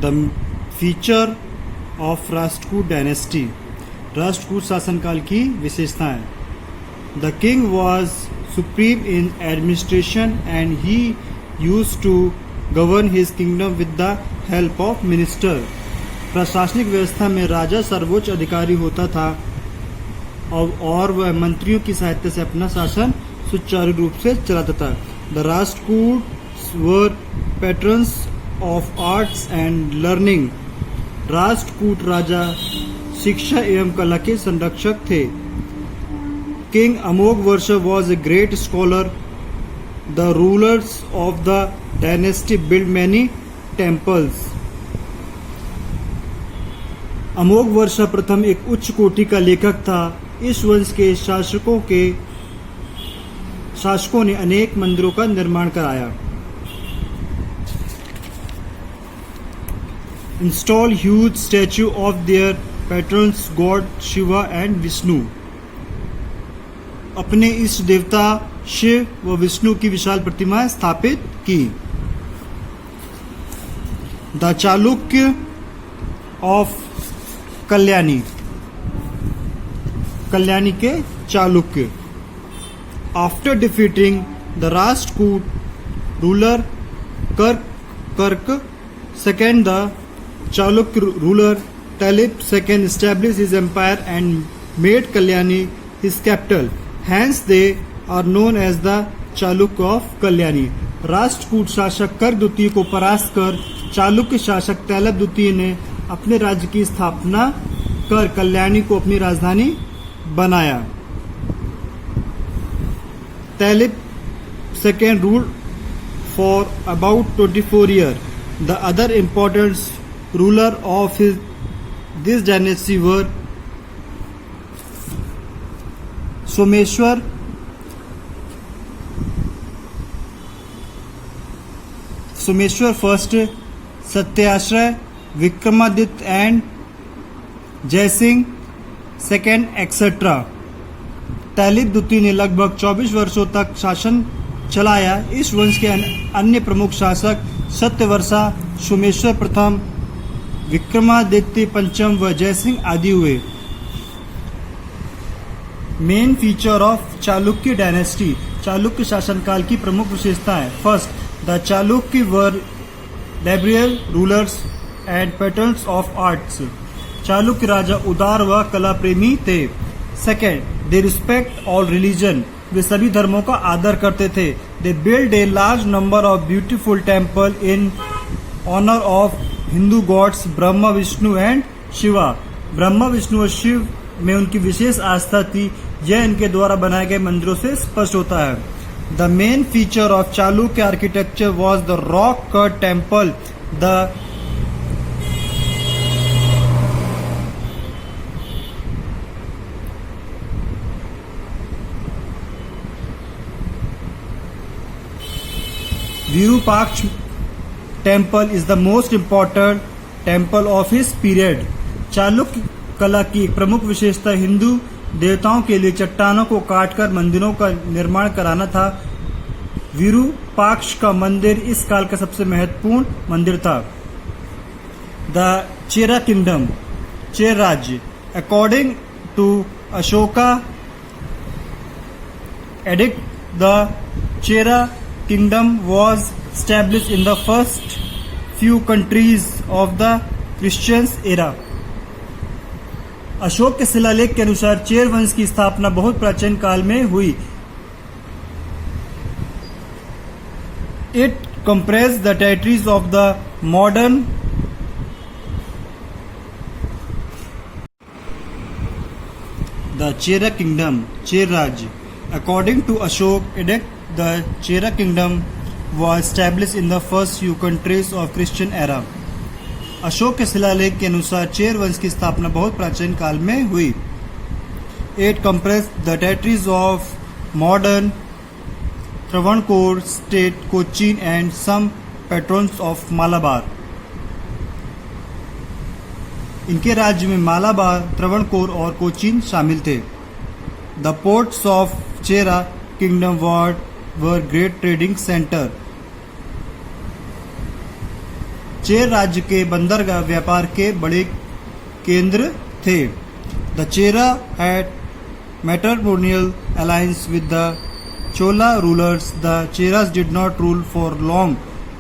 The feature of Rashtrakuta dynasty, Rashtrakuta शासनकाल की विशेषताएं। The king was supreme in administration and he used to govern his kingdom with the help of minister. प्रशासनिक व्यवस्था में राजा सर्वोच्च अधिकारी होता था और वह मंत्रियों की सहायता से अपना शासन सुचारू रूप से चलाता था। The Rashtrakut were patrons of arts and learning, Rashtrakut राजा शिक्षा एवं कला के संरक्षक थे। King Amoghavarsha was a great scholar. The rulers of the dynasty build many temples. Amoghavarsha प्रथम एक उच्च कोटि का लेखक था। इस वंश के शासकों ने अनेक मंदिरों का निर्माण कराया। Install huge statue of their patrons god Shiva and Vishnu, अपने इष्ट देवता शिव व विष्णु की विशाल प्रतिमाएं स्थापित की। द चालुक्य ऑफ कल्याणी, कल्याणी के Chalukya. After defeating the Rashtrakut ruler Karka second, the Chalukya ruler Talib II established his empire and made Kalyani his capital. Hence they are known as the Chalukya of Kalyani. Rashtrakuta शासक कर्क द्वितीय को परास्त कर चालुक्य शासक तैलब द्वितीय ने अपने राज्य की स्थापना कर कल्याणी को अपनी राजधानी बनाया। Talib II ruled for about 24 years. The other important ruler of this dynasty were Someshwar, first, Satyashray, Vikramaditya and Jaisingh second, etc. तैलिब द्वितीय ने लगभग 24 वर्षों तक शासन चलाया। इस वंश के अन्य प्रमुख शासक सत्यवर्षा, सोमेश्वर प्रथम, विक्रमादित्य पंचम व जयसिंह आदि हुए। Main feature of Chalukya dynasty, Chalukya शासनकाल की प्रमुख विशेषताएं। First, the Chalukya were liberal rulers and patterns of arts, Chalukya राजा उदार व कला प्रेमी थे। Second, they respect all religion, वे सभी धर्मों का आदर करते थे। They build a large number of beautiful temple in honour of Hindu gods Brahma Vishnu and Shiva, Brahma Vishnu और शिव में उनकी विशेष आस्था थी। यह इनके द्वारा बनाए गए मंदिरों से स्पष्ट होता है। The main feature of Chalukya architecture was the rock cut temple, the Virupaksha temple is the most important temple of his period. Chalukya कला की एक प्रमुख विशेषता हिंदू देवताओं के लिए चट्टानों को काटकर मंदिरों का निर्माण कराना था। विरूपाक्ष का मंदिर इस काल का सबसे महत्वपूर्ण मंदिर था। द चेरा किंगडम, चेर राज्य, according to Ashoka edict, the Chera kingdom was established in the first few countries of the Christian era. Ashok के शिलालेख के अनुसार चेर वंश की स्थापना बहुत प्राचीन काल में हुई। It comprised the territories of the modern the Chera kingdom, Cher राज्य। According to Ashok edict, the Chera kingdom was established in the first few countries of Christian era. Ashok के शिलालेख के अनुसार चेर वंश की स्थापना बहुत प्राचीन काल में हुई। It comprised the territories of modern Travancore state, Cochin and some patrons of Malabar. इनके राज्य में मालाबार, त्रवणकोर और कोचीन शामिल थे। The ports of Chera kingdom were great trading center. Chera राज्य के बंदरगाह व्यापार के बड़े केंद्र थे। The Chera had matrimonial alliance with the Chola rulers. The Cheras did not rule for long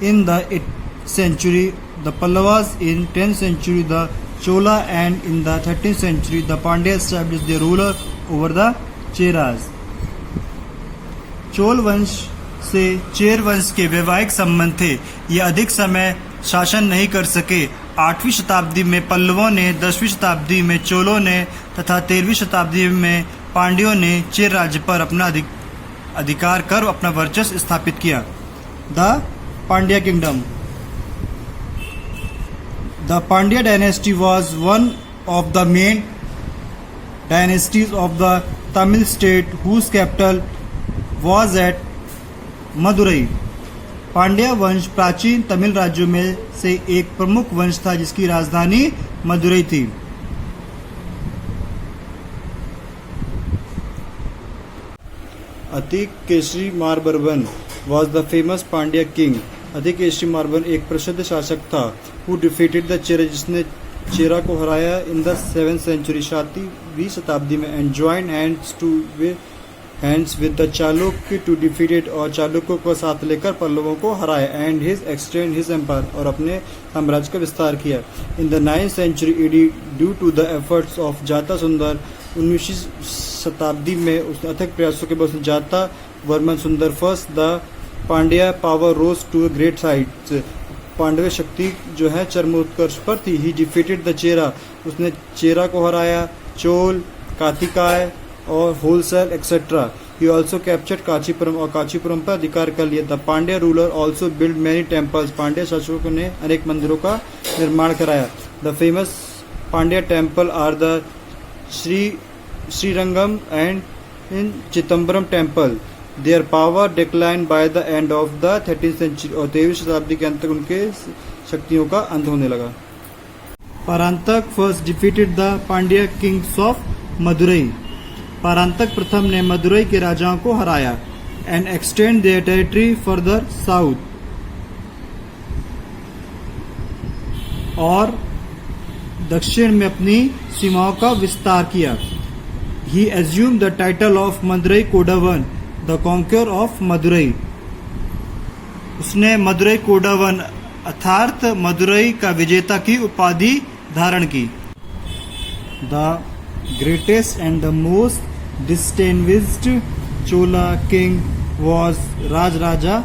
in the 8th century, the Pallavas in 10th century, the Chola, and in the 13th century the Pandya established their ruler over the Cheras. Chola वंश से chair वंश के वैवाहिक संबंध थे। ये अधिक समय शासन नहीं कर सके। 8वीं शताब्दी में पल्लवों ने, 10वीं शताब्दी में चोलों ने तथा 13वीं शताब्दी में पांड्यों ने चेर राज्य पर अपना अधिकार कर अपना वर्चस्व स्थापित किया। The Pandya kingdom. The Pandya dynasty was one of the main dynasties of the Tamil state whose capital was at Madurai. Pandya वंश प्राचीन तमिल राज्यों में से एक प्रमुख वंश था जिसकी राजधानी मदुरई थी। Atikeshari Maravarman was the famous Pandya king. Atikeshari Maravarman एक प्रसिद्ध शासक था। who defeated the चेरा, जिसने चेरा को हराया in the 7th century, 7वीं शताब्दी में, and joined hands with the Chalukya to defeat it, और चालुक्यों को साथ लेकर पल्लवों को हराया, and extend his empire, और अपने साम्राज्य का विस्तार किया। in the 9th century AD, due to the efforts of जाता सुंदर, 19वीं शताब्दी में उसने अथक प्रयासों के बाद Jatavarman Sundara first, the Pandya power rose to great heights. Pandava शक्ति जो है चरमोत्कर्ष पर थी। ही डिफीटेड द चेरा, उसने चेरा को हराया, चोल, कातिकाय और Hoysala etcetera. He also captured Kanchipuram, और कांचीपुरम पर अधिकार कर लिया। The Pandya ruler also build many temples, Pandya शासकों ने अनेक मंदिरों का निर्माण कराया। The famous Pandya temple are the Srirangam and in Chittambaram temple. Their power declined by the end of the 13th century, और 13वीं शताब्दी के अंत तक उनके शक्तियों का अंत होने लगा। Parantaka first defeated the Pandya Kings of Madurai. Parantaka प्रथम ने मदुरई के राजाओं को हराया। And extend their territory further south, और दक्षिण में अपनी सीमाओं का विस्तार किया। He assumed the title of Madurai Kodavan, the conqueror of Madurai. उसने मदुरई कोडावन अर्थात मदुरई का विजेता की उपाधि धारण की। The greatest and the most distinguished Chola king was Rajaraja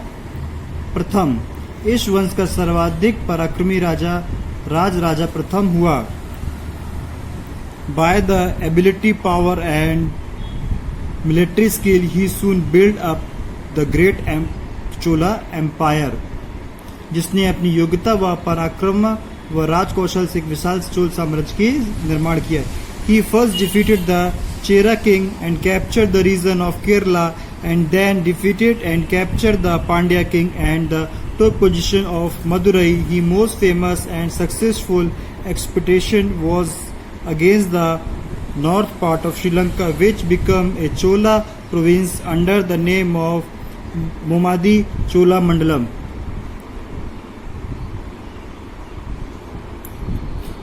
प्रथम। इस वंश का सर्वाधिक पराक्रमी राजा राजराजा प्रथम हुआ। By the ability, power and military skill, he soon built up the great Chola Empire, जिसने अपनी योग्यता व पराक्रम व राजकौशल से एक विशाल चोल साम्राज्य की निर्माण किया। He first defeated the Chera king and captured the region of Kerala, and then defeated and captured the Pandya king and the top position of Madurai. His most famous and successful expedition was against the north part of Sri Lanka, which became a Chola province under the name of Mumadi Chola Mandalam.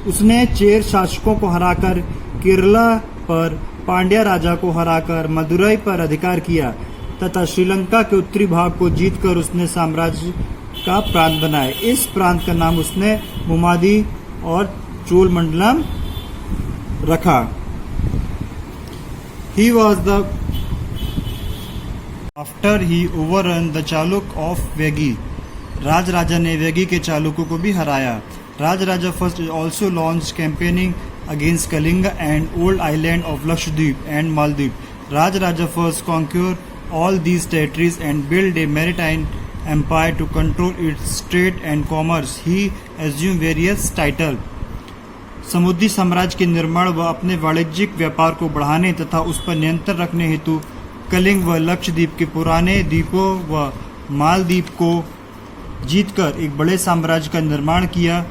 उसने chair शासकों को हराकर केरला पर, पांड्या राजा को हराकर मदुरई पर अधिकार किया तथा श्रीलंका के उत्तरी भाग को जीतकर उसने साम्राज्य का प्रांत बनाया। इस प्रांत का नाम उसने मुमादी और चोल मंडलम रखा। He was the after he overran the Chaluk of Vegi. Rajaraja ने वेगी के चालुकों को भी हराया। Rajaraja first also launched campaigning against Kalinga and old island of Lakshadweep and Maldiv. Rajaraja first conquered all these territories and built a maritime empire to control its trade and commerce. He assumed various titles. समुद्री साम्राज्य के निर्माण व अपने वाणिज्यिक व्यापार को बढ़ाने तथा उस पर नियंत्रण रखने हेतु कलिंग व लक्षद्वीप के पुराने द्वीपों व मालदीप को जीतकर एक बड़े साम्राज्य का निर्माण किया।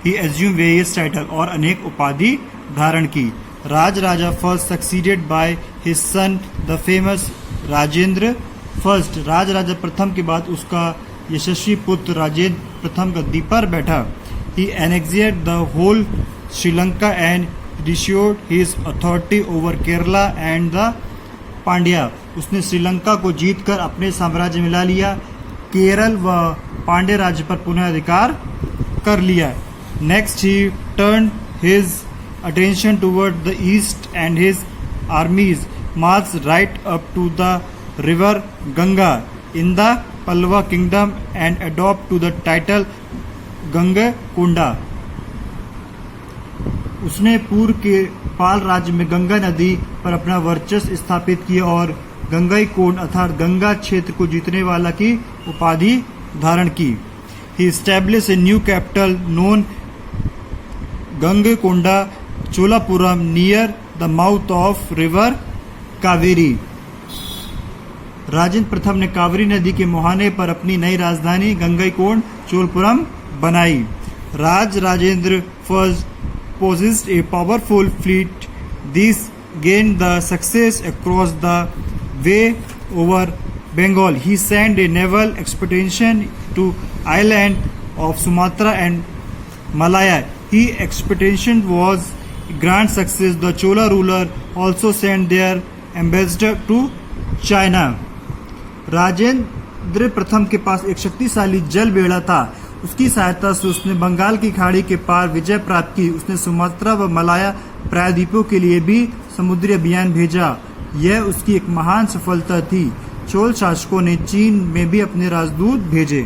He assumed various titles, और अनेक उपाधि धारण की। Rajaraja first succeeded by his son the famous Rajendra first. Rajaraja प्रथम के बाद उसका यशस्वी पुत्र राजेंद्र प्रथम गद्दी पर बैठा। He annexed the whole Sri Lanka and restored his authority over Kerala and the Pandya. उसने श्रीलंका को जीतकर अपने साम्राज्य में ला लिया, केरल व पांड्य राज्य पर पुनः अधिकार कर लिया। Next he turn his attention toward the east and his armies march right up to the river Ganga in the Pallava kingdom and adopt to the title Gangakonda. उसने पूर्व के पाल राज्य में गंगा नदी पर अपना वर्चस्व स्थापित किया और गंगईकोंड अर्थात गंगा क्षेत्र को जीतने वाला की उपाधि धारण की। He established a new capital known Gangakonda Cholapuram near the mouth of river Kaveri. Rajendra प्रथम ने कावेरी नदी के मुहाने पर अपनी नई राजधानी गंगईकोंड चोलपुरम बनाई। Rajendra first possessed a powerful fleet. This gained the success across the way over Bengal. He sent a naval expedition to island of Sumatra and Malaya. His expedition was a grand success. The Chola ruler also sent their ambassador to China. Rajendra प्रथम के पास एक शक्तिशाली जल बेड़ा था। उसकी सहायता से उसने बंगाल की खाड़ी के पार विजय प्राप्त की। उसने सुमात्रा व मलाया प्रायद्वीपों के लिए भी समुद्री अभियान भेजा। यह उसकी एक महान सफलता थी। चोल शासकों ने चीन में भी अपने राजदूत भेजे।